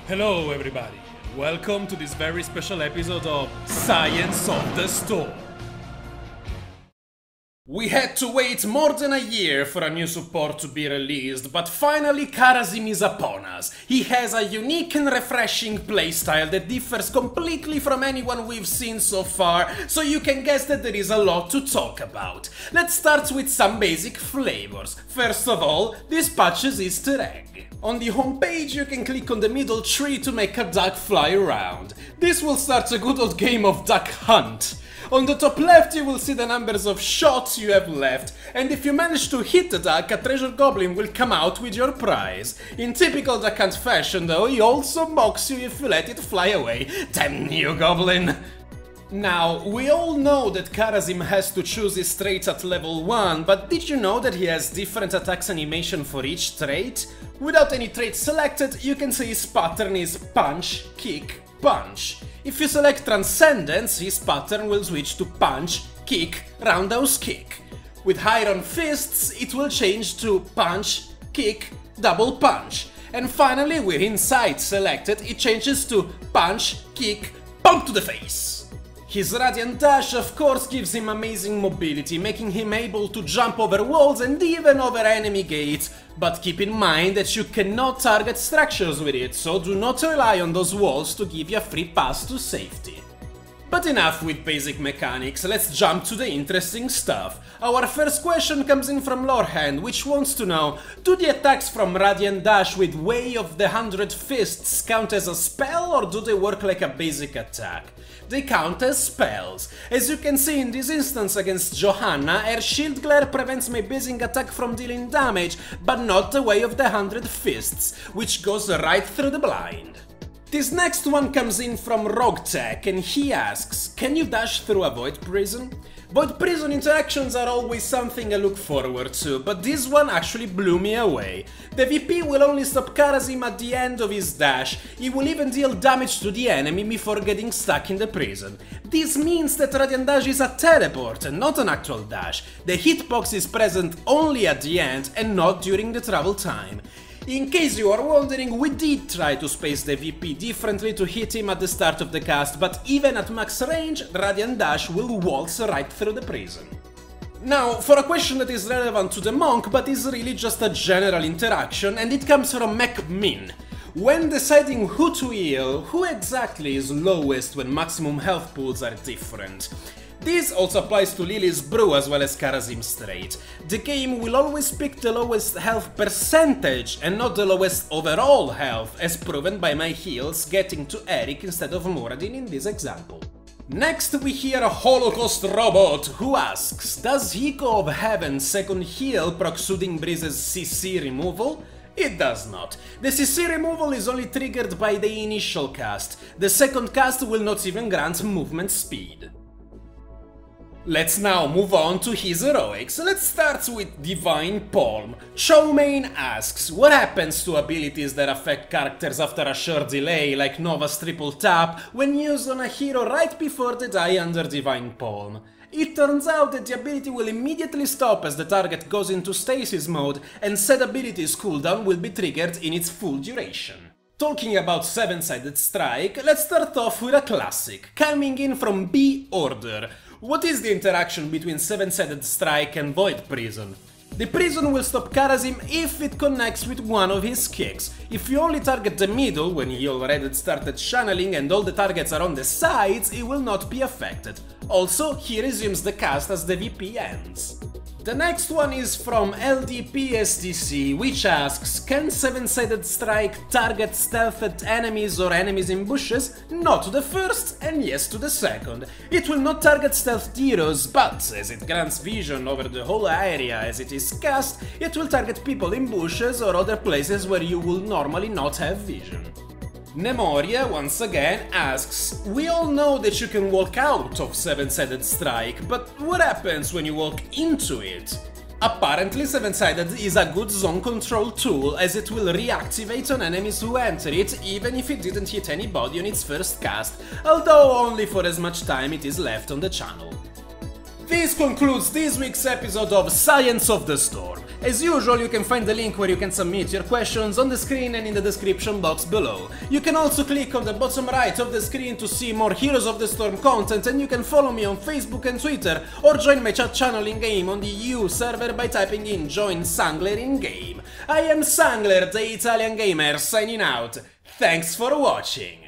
Hello everybody, welcome to this very special episode of Science of the Storm. We had to wait more than a year for a new support to be released, but finally Karazim is upon us. He has a unique and refreshing playstyle that differs completely from anyone we've seen so far, so you can guess that there is a lot to talk about. Let's start with some basic flavors. First of all, this patch's Easter egg. On the homepage you can click on the middle tree to make a duck fly around. This will start a good old game of duck hunt. On the top left you will see the numbers of shots you have left, and if you manage to hit the duck, a treasure goblin will come out with your prize. In typical duck hunt fashion though, he also mocks you if you let it fly away. Damn you, goblin! Now, we all know that Karazim has to choose his traits at level 1, but did you know that he has different attacks animation for each trait? Without any trait selected, you can say his pattern is punch, kick, punch. If you select Transcendence, his pattern will switch to punch, kick, roundhouse kick. With Iron Fists, it will change to punch, kick, double punch. And finally, with Insight selected, it changes to punch, kick, bump to the face. His Radiant Dash of course gives him amazing mobility, making him able to jump over walls and even over enemy gates, but keep in mind that you cannot target structures with it, so do not rely on those walls to give you a free pass to safety. But enough with basic mechanics, let's jump to the interesting stuff. Our first question comes in from Lorehand, which wants to know, do the attacks from Radiant Dash with Way of the 100 Fists count as a spell, or do they work like a basic attack? They count as spells. As you can see in this instance against Johanna, her Shield Glare prevents my basing attack from dealing damage, but not the Way of the 100 Fists, which goes right through the blind. This next one comes in from RogueTech, and he asks, can you dash through a Void Prison? Void Prison interactions are always something I look forward to, but this one actually blew me away. The VP will only stop Karazim at the end of his dash. He will even deal damage to the enemy before getting stuck in the prison. This means that Radiant Dash is a teleport and not an actual dash. The hitbox is present only at the end and not during the travel time. In case you are wondering, we did try to space the VP differently to hit him at the start of the cast, but even at max range, Radiant Dash will waltz right through the prison. Now, for a question that is relevant to the monk, but is really just a general interaction, and it comes from MacMin. When deciding who to heal, who exactly is lowest when maximum health pools are different? This also applies to Lily's Brew as well as Karazim's trait. The game will always pick the lowest health percentage and not the lowest overall health, as proven by my heals getting to Eeeekoo instead of Muradin in this example. Next we hear a Holocaust Robot who asks, does Eeeekoo of Heaven's second heal proc Soothing Breeze's CC removal? It does not. The CC removal is only triggered by the initial cast. The second cast will not even grant movement speed. Let's now move on to his heroics. Let's start with Divine Palm. Showmain asks, what happens to abilities that affect characters after a short delay, like Nova's triple tap, when used on a hero right before they die under Divine Palm? It turns out that the ability will immediately stop as the target goes into stasis mode, and said ability's cooldown will be triggered in its full duration. Talking about Seven-Sided Strike, let's start off with a classic, coming in from B Order. What is the interaction between Seven-Sided Strike and Void Prison? The prison will stop Karazim if it connects with one of his kicks. If you only target the middle, when he already started channeling and all the targets are on the sides, he will not be affected. Also, he resumes the cast as the VP ends. The next one is from LDPSTC, which asks, can Seven-Sided Strike target stealthed enemies or enemies in bushes? No to the first and yes to the second. It will not target stealthed heroes, but as it grants vision over the whole area as it is cast, it will target people in bushes or other places where you will normally not have vision. Nemoria once again asks, we all know that you can walk out of Seven-Sided Strike, but what happens when you walk into it? Apparently Seven-Sided is a good zone control tool, as it will reactivate on enemies who enter it even if it didn't hit anybody on its first cast, although only for as much time it is left on the channel. This concludes this week's episode of Science of the Storm. As usual, you can find the link where you can submit your questions on the screen and in the description box below. You can also click on the bottom right of the screen to see more Heroes of the Storm content, and you can follow me on Facebook and Twitter, or join my chat channel in-game on the EU server by typing in Join SunGlare in-game. I am SunGlare, the Italian gamer, signing out. Thanks for watching.